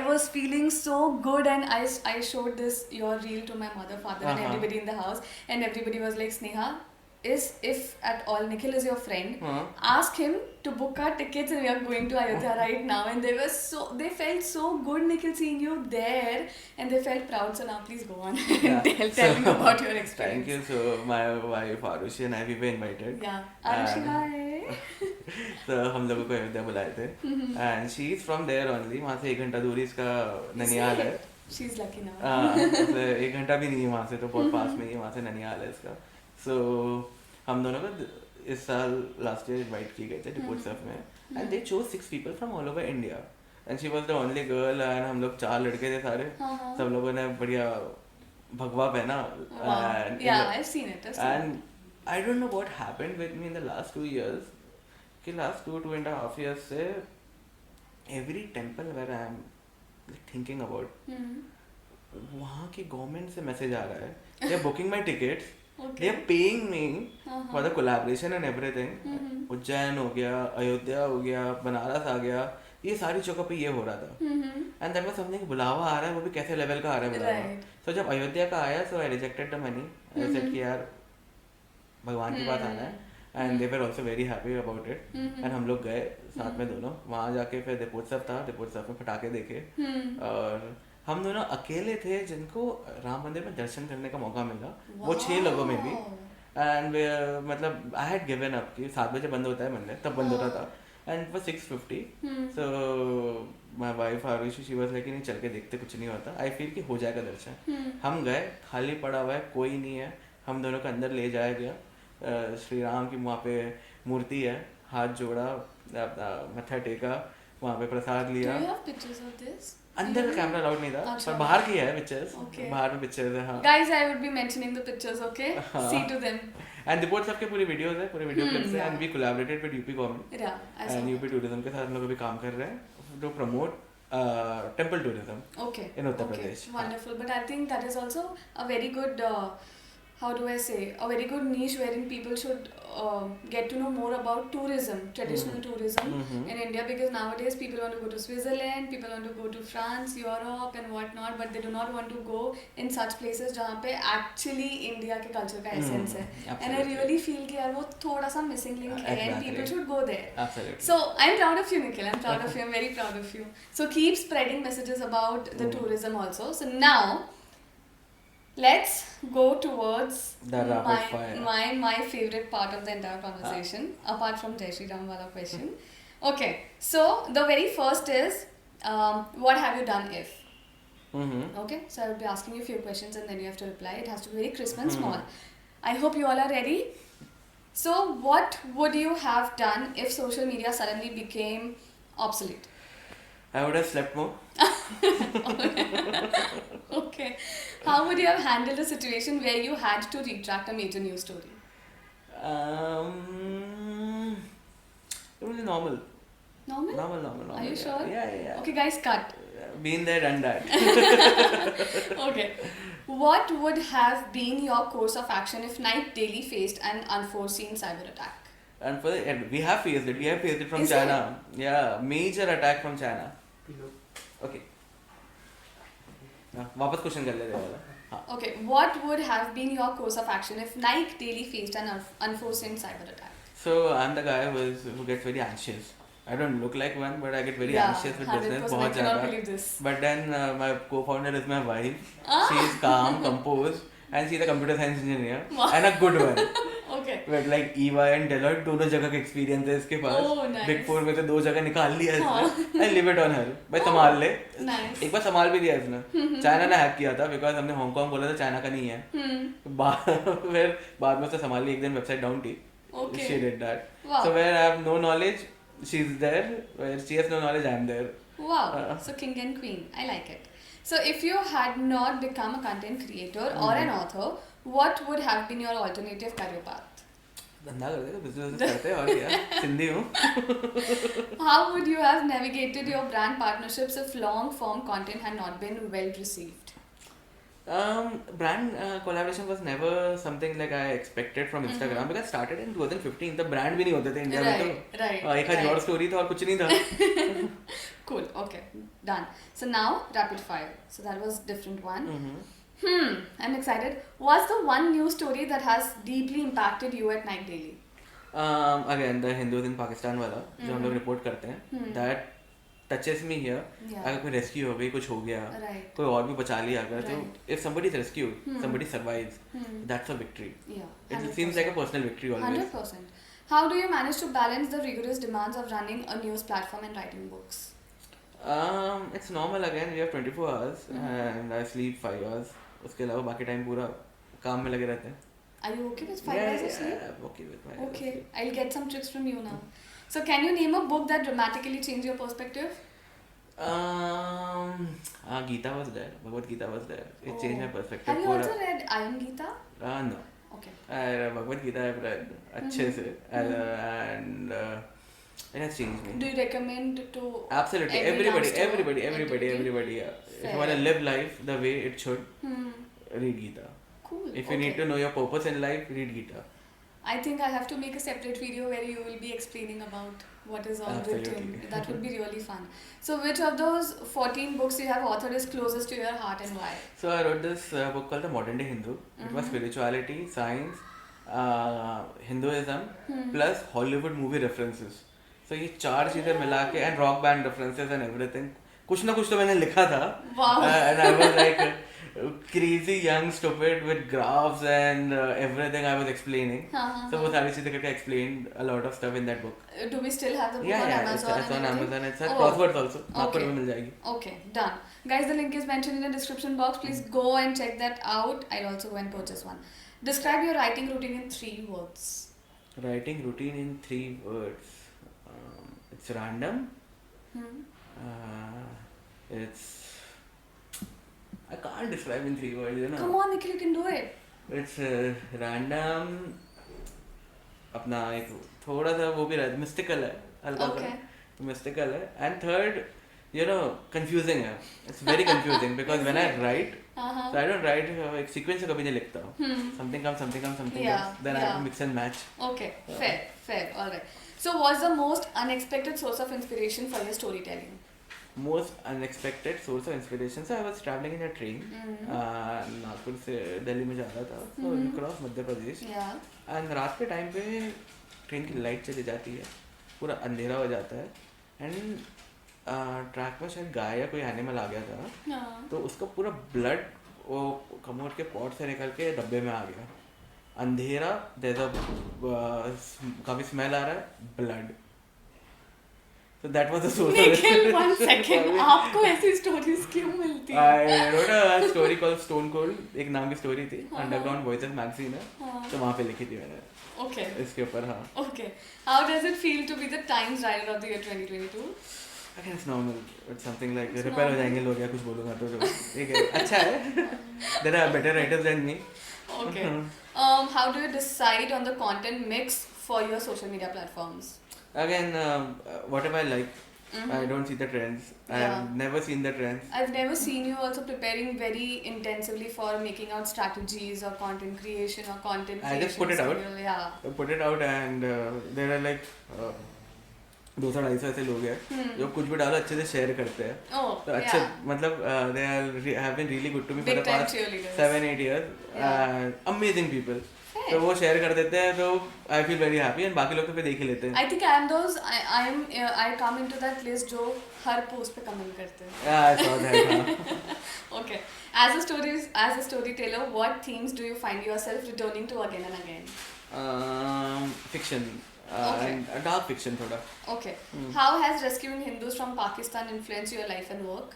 was feeling so good, and I showed your reel to my mother, father, and everybody in the house, and everybody was like, Sneha, if at all Nikhil is your friend, ask him to book our tickets, and we are going to Ayodhya right now. And they felt so good, Nikhil, seeing you there, and they felt proud. So now please go on and tell me about your experience. Thank you. So my wife Arushi and I, we were invited. Yeah, Arushi, hi. तो हम लोगों को अयोध्या बुलाए थे, and she is from there only. वहाँ से 1 घंटा दूरी इसका ननियाल है। She's lucky now. तो 1 घंटा भी नहीं है वहाँ से, तो बहुत पास में ही है, वहाँ से ननियाल है इसका। So हम दोनों को इस साल लास्ट ईयर इनवाइट किए गए थे डिपोर्ट्सफ में, and they chose 6 people from all over India, and she was the only girl, and हम लोग 4 लड़के थे सारे। सब लोगों ने बढ़िया भगवा पहना, Yeah, I've seen it. and I don't know what happened with me in the last 2 years, कि last 2.5 years से every temple where I am thinking about, वहाँ की गवर्नमेंट से मैसेज आ रहा है, they are booking my tickets, they are paying me for the collaboration and everything. Ujjain हो गया, अयोध्या हो गया, बनारस आ गया, ये सारी जगह पे ये हो रहा था, एंड दैट वाज समथिंग, बुलावा आ रहा है, वो भी कैसे लेवल का आ रहा है बुलावा। तो जब अयोध्या का आया, so I rejected the money, I said कि यार भगवान के पास आना है, and they were also very happy about it, and हम लोग गए साथ में दोनों वहाँ जाके, फिर दीपोत्सव था, दीपोत्सव में पटाखे देखे, और हम दोनों अकेले थे जिनको राम मंदिर में दर्शन करने का मौका मिला, वो 6 लोगों में भी, एंड मतलब आई हैड गिवन अप कि 7 बजे बंद होता है मंदिर, तब बंद होता था, and for 650. So my wife Arushi, she was like नहीं चल के देखते कुछ नहीं होता. I feel कि हो जाएगा दर्शन. हम गए, खाली पड़ा हुआ है, कोई नहीं है. हम दोनों को अंदर ले जाया गया. श्री राम की वहाँ पे मूर्ति है, हाथ जोड़ा, मत्था टेका, वहाँ पे प्रसाद लिया. Do you have pictures of this? अंदर कैमरा अलाउड नहीं था, अच्छा. पर बाहर की है पिक्चर्स. Okay. बाहर में पिक्चर्स है. हाँ. Guys, I would be mentioning the pictures, okay? हाँ. See to them. And report सबके पूरी वीडियोस है, पूरे वीडियो क्लिप्स है. yeah. And we collaborated with UP government Yeah, I saw and that. UP tourism के साथ हम लोग अभी काम कर रहे हैं to promote temple tourism Okay. in Uttar Okay. Pradesh. Wonderful. But I think that is also a very good, how do I say, a very good niche wherein people should get to know more about tourism, traditional tourism in India, because nowadays people want to go to Switzerland, people want to go to France, Europe and whatnot, but they do not want to go in such places जहाँ पे actually India के culture का essence है. And I absolutely. really feel कि यार वो थोड़ा सा missing link है and Exactly. people should go there. Absolutely. So I'm proud of you, Nikhil. I'm proud of you. I'm very proud of you. So keep spreading messages about the tourism also. So now let's go towards The rapid fire. my favorite part of the entire conversation, apart from Jai Shri Ram wala question. Okay. So the very first is, what have you done if? Okay. So I will be asking you a few questions and then you have to reply. It has to be very crisp and small. I hope you all are ready. So what would you have done if social media suddenly became obsolete? I would have slept more. Okay. How would you have handled a situation where you had to retract a major news story? It was normal. Normal? Normal. Are you sure? Yeah. Okay, guys, cut. Been there, done that. Okay. What would have been your course of action if Nike Daily faced an unforeseen cyber attack? And for the, we have faced it. We have faced it from Is China. Yeah, major attack from China. Okay. वापस question कर लेते हैं वाला. हाँ. Okay. What would have been your course of action if Nike Daily faced an unforeseen cyber attack? So I'm the guy who gets very anxious. I don't look like one, but I get very anxious with 100%. business. I बहुत cannot ज़्यादा. believe this. But then my co-founder is my wife. She is calm, composed, and she's a computer science engineer Wow. and a good one. Okay. But like EY and Deloitte दोनों जगह का experience है इसके पास. Oh, nice. Big Four में से 2 जगह निकाल लिया हाँ. इसने. I leave it on her. भाई संभाल ले. Nice. एक बार संभाल भी दिया इसने. चाइना ने हैक किया था because हमने हांगकांग बोला था चाइना का नहीं है. फिर बाद में उसने संभाल ली, एक दिन वेबसाइट डाउन थी. Okay. She did that. Wow. So where I have no knowledge, she's there. Where she has no knowledge, I am there. Wow. So king and queen. I like it. So if you had not become a content creator or an author, what would have been your alternative career path? धंधा करते हैं, business करते हैं और क्या. सिंधी हूँ. How would you have navigated your brand partnerships if long form content had not been well received? Brand collaboration was never something like I expected from Instagram because I started in 2015. The brand भी नहीं होते थे India में तो. Right. एक हजार story था और कुछ नहीं था. Cool. Okay. Done. So now rapid fire. So that was different one. I'm excited. What's the one news story that has deeply impacted you at Nike Daily? Again, the Hindus in Pakistan वाला जो हम लोग report करते हैं. That touches me here. Yeah. अगर कोई rescue हो गई, कुछ हो गया, Right. कोई और भी बचा लिया अगर, तो Right. if somebody is rescued, somebody survives, that's a victory. Yeah. It seems like a personal victory always. 100%. How do you manage to balance the rigorous demands of running a news platform and writing books? It's normal again. We have 24 hours and I sleep 5 hours. उसके अलावा बाकी time पूरा काम में लगे रहते हैं. Are you okay with 5 hours of sleep? I'm okay with 5 hours. Okay, I'll get some tricks from you now. So, can you name a book that dramatically changed your perspective? Gita was there. Bhagavad Gita was there. It Oh. changed my perspective. Have you पूरा. also read I Am Gita? No. Okay. Bhagavad Gita I've read अच्छे से and it has changed me. Do you recommend to Absolutely, every youngster? everybody. Yeah. If you want to live life the way it should, read Gita. Cool. If you need to know your purpose in life, read Gita. I think I have to make a separate video where you will be explaining about what is all written. Absolutely. That would be really fun. So, which of those 14 books you have authored is closest to your heart and why? So I wrote this book called The Modern Day Hindu. It was spirituality, science, Hinduism, plus Hollywood movie references. So ये 4 चीजें मिला के and rock band references and everything. कुछ ना कुछ तो मैंने लिखा था. Wow. And I was like, crazy young stupid with graphs and everything I was explaining. हाँ, So वो सारी चीजें करके explained a lot of stuff in that book. Do we still have the book Yeah, on yeah, Amazon it's and on everything? Amazon. It's at Oh, Crosswords also. आपको okay. भी मिल जाएगी. Okay, done. Guys, the link is mentioned in the description box. Please go and check that out. I'll also go and purchase one. Describe your writing routine in 3 words. Writing routine in 3 words. It's random. Hmm. It's I can't describe in 3 words, you know. Come on, Nikhil, you can do it. It's random. अपना एक थोड़ा सा वो भी रहता mystical है हल्का Okay. सा मिस्टिकल है and third you know confusing है it's very confusing because when I write Uh-huh. So I don't write एक सीक्वेंस से कभी नहीं लिखता something come something Yeah, then I have yeah. To mix and match Okay, fair, alright. So, what's the most unexpected source of inspiration for your storytelling? most unexpected source of inspiration so I was traveling in a train Nagpur से दिल्ली में जा रहा था so across Madhya Pradesh Yeah. And रात के time पे train की light चली जाती है पूरा अंधेरा हो जाता है एंड ट्रैक में शायद गाय या कोई एनिमल आ गया था No. तो उसका पूरा ब्लड वो कमोड के पॉट से निकल के डब्बे में आ गया अंधेरा काफ़ी स्मेल आ रहा है blood so that was the source Nikhil, 1 second. आपको ऐसी stories क्यों मिलती हैं? I wrote a story called Stone Cold एक नाम की स्टोरी थी अंडरग्राउंड वॉइसेस मैगजीन है तो वहाँ पे लिखी थी मैंने Okay. इसके ऊपर हाँ Okay. How does it feel to be the Times Writer of the year 2022? I guess normal. It's something like It's repair हो normal. जाएंगे लोग या कुछ बोलूँगा तो ठीक है अच्छा है there are better writers than me. Okay. How do you decide on the content mix for your social media platforms? Again, whatever I like, I don't see the trends. I Yeah. have never seen the trends. I've never seen you also preparing very intensively for making out strategies or content creation or content I just creation put it out. schedule. Yeah. I put it out and there are like 200-250 ऐसे लोग हैं जो कुछ भी डालो अच्छे से share करते हैं Oh, तो अच्छे yeah. मतलब they have been really good to me for Big the time past cheerleaders. 7-8 years. Yeah. Amazing people. Hey. तो वो शेयर कर देते हैं तो I feel very happy and बाकी लोग तो फिर देख ही लेते हैं I think I am those. I come into that list जो हर post पे comment करते हैं. Yeah, I saw that. हाँ. Okay. As a storyteller, what themes do you find yourself returning to again and again? Fiction. Okay. And dark fiction थोड़ा. Okay. How has rescuing Hindus from Pakistan influenced your life and work?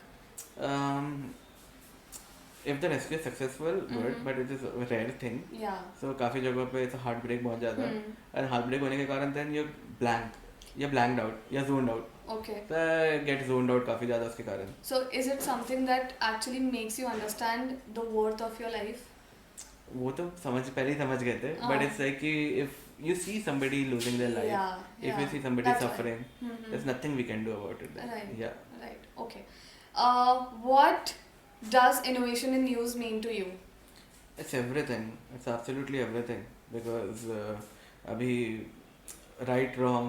If the rescue is successful, good, but it is a rare thing. Yeah. So काफी जगहों पे it's a heartbreak बहुत ज़्यादा and heartbreak होने के कारण then you're blanked out, you're zoned out. Okay. So I get zoned out काफी ज़्यादा उसके कारण. So is it something that actually makes you understand the worth of your life? वो तो पहले ही समझ गए थे, but it's like कि if you see somebody losing their life, Yeah, if you yeah. see somebody That's why. suffering, there's nothing we can do about it. Then. Right. Yeah. Right. Okay. What does innovation in news mean to you? It's everything. It's absolutely everything because अभी right wrong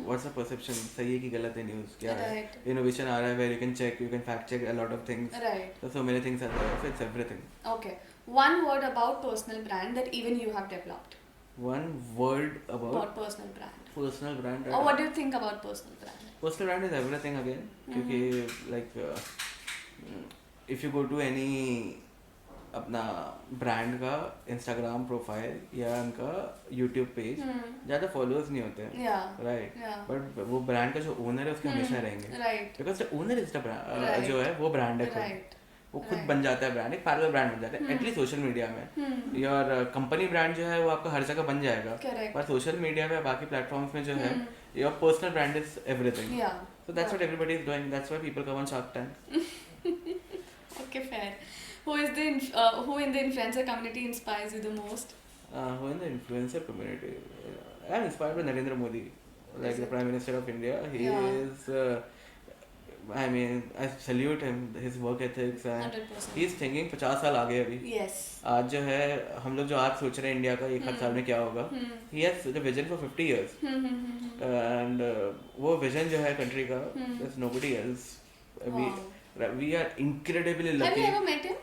what's the perception सही है कि गलत है news क्या है Right. innovation आ रहा है where you can check you can fact check a lot of things Right. so many things are there so it's everything. Okay. One word about personal brand that even you have developed. One word About personal brand. personal brand Or what do you think about personal brand? personal brand is everything again क्योंकि like if you go to any अपना brand का Instagram profile या उनका YouTube page ज़्यादा followers नहीं होते हैं Yeah. Right Yeah. But वो ब्रांड का जो ओनर है उसके हमेशा रहेंगे Right. Because the owner is the Right. जो है वो ब्रांड है खुद Right. वो खुद Right. बन जाता है ब्रांड एक पैरेलल ब्रांड बन जाता है एटलीस्ट सोशल मीडिया में योर कंपनी ब्रांड जो है वो आपका हर जगह बन जाएगा Correct. पर सोशल मीडिया में बाकी प्लेटफॉर्म्स में जो है your personal brand is everything Yeah. So that's what everybody is doing that's why people come on shark tank Okay, fair. Who who in the influencer community inspires you the most? who in the influencer community I'm inspired by Narendra Modi like Is the it? Prime Minister of India he Yeah. is I mean I salute him his work ethics and 100%. he is thinking 50 साल आगे अभी Yes. आज जो है हम लोग जो आज सोच रहे हैं इंडिया का एक साल में क्या होगा he has the vision for 50 years and वो vision जो है कंट्री का there's nobody else we are incredibly Have lucky you ever met him?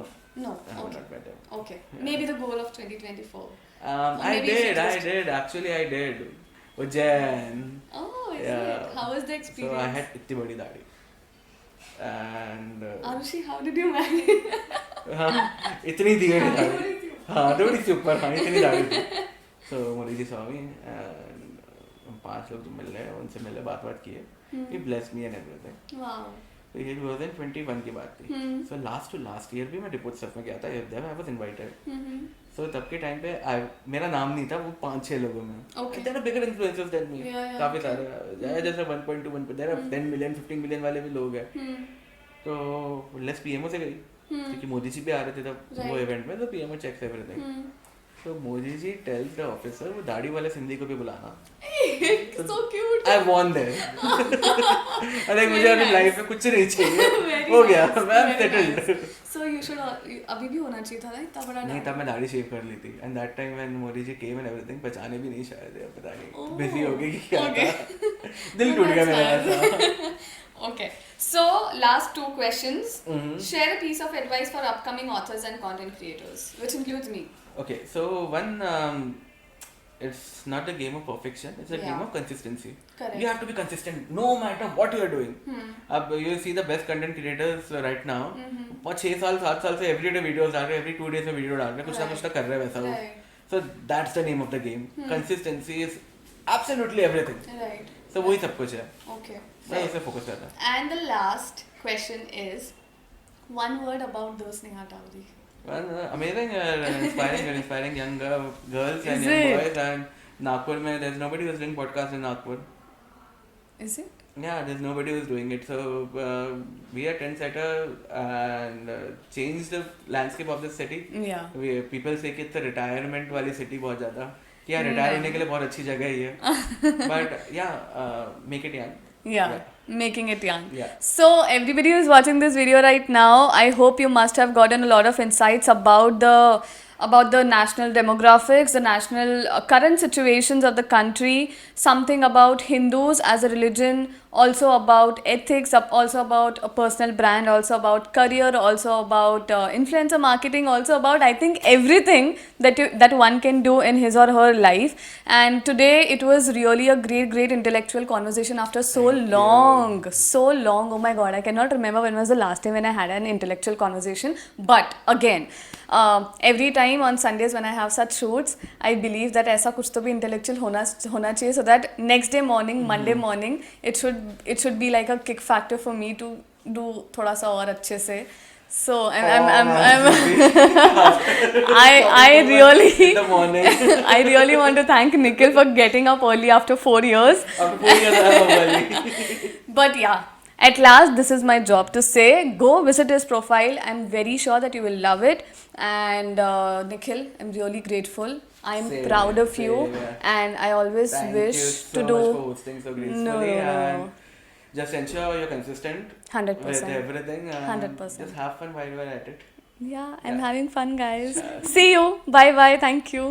no No. I have Okay. not met him. Okay. Maybe the goal of 2024. Or I maybe did, I futurist. did. Actually, I did. Ujjain. Oh, is Yeah. it? How was the So experience? I had इतनी बड़ी दाढ़ी. and Arushi, how did you marry? हाँ इतनी थी मेरी दाढ़ी, हाँ थोड़ी सी ऊपर, हाँ इतनी दाढ़ी थी. So Modi ji saw me and हम 5 लोग जो मिल रहे हैं उनसे मिले, बात किए. He blessed me and everything. Wow. So ये 2021 की बात थी. So last year भी मैं डिपोट स्टफ में गया था अयोध्या में. I was invited. So तब के टाइम पे मेरा नाम नहीं था वो 5-6 लोगों में. Okay. There are bigger influencers than me. Yeah, काफी okay. सारे जैसे 1.2 there are 10 million 15 million वाले भी लोग हैं. तो लेस पीएमओ से गई क्योंकि मोदी जी भी आ रहे थे तब वो इवेंट में. तो पीएमओ चेक्स एवरीथिंग. तो Modi ji tells the officer वो दाढ़ी वाले सिंधी को भी बुलाना. So cute. I won there. अरे मुझे अपनी लाइफ में कुछ नहीं चाहिए, हो गया, मैं सेटल्ड. So you should अभी भी होना चाहिए था ना इतना बड़ा. नहीं तब मैं दाढ़ी शेव कर ली थी. And that time when Modi ji came and everything पहचाने भी नहीं शायद, पता नहीं बिजी हो गई कि क्या था. दिल टूट गया मेरा ऐसा. Okay. So last 2 questions. Share a piece of advice for upcoming authors and content creators, which includes me. Okay, so one it's not a game of perfection, it's a game of consistency. Correct. You have to be consistent no matter what you are doing. अब you see the best content creators right now, 6 साल 7 साल से everyday videos डाल रहे हैं, every 2 days में video डाल रहे हैं, कुछ ना कुछ तो कर रहे हैं वैसा वो. So that's the name of the game. Consistency is absolutely everything. Right. So वही सब कुछ है. Okay. मैं उसे focus करता हूँ. And the last question is one word about the Sneha Tawri. Well, amazing, inspiring young girls and Is young it? boys. And Nagpur mein there's nobody who's doing podcast in Nagpur. Is it? Yeah, there's nobody who's doing it. So we are trendsetter and change the landscape of this city. Yeah. People say कि it's a retirement वाली city बहुत ज़्यादा. कि यार retire होने के लिए बहुत अच्छी जगह ही है. But yeah, make it young. Yeah, making it young. Yeah. So everybody who is watching this video right now, I hope you must have gotten a lot of insights about the national demographics, the national current situations of the country, something about Hindus as a religion, also about ethics, also about a personal brand, also about career, also about influencer marketing, also about I think everything that one can do in his or her life. And today it was really a great intellectual conversation after so long. Oh my god, I cannot remember when was the last time when I had an intellectual conversation. But again, every time on Sundays when I have such shoots, I believe that ऐसा कुछ तो भी intellectual होना चाहिए, so that next day morning, Monday morning, it should be like a kick factor for me to do थोड़ा सा और अच्छे से. So I really In the morning. I really want to thank Nikhil for getting up early after 4 years. After 4 years I am early. But yeah, at last this is my job to say, go visit his profile. I'm very sure that you will love it. And Nikhil, I'm really grateful. I'm Same proud here, of you, same here. and I always Thank wish you so to much do for hosting so gracefully. No. And just ensure you're consistent 100%. with everything. And 100%. Just have fun while you're at it. Yeah, I'm Yeah. having fun, guys. See you. Bye bye. Thank you.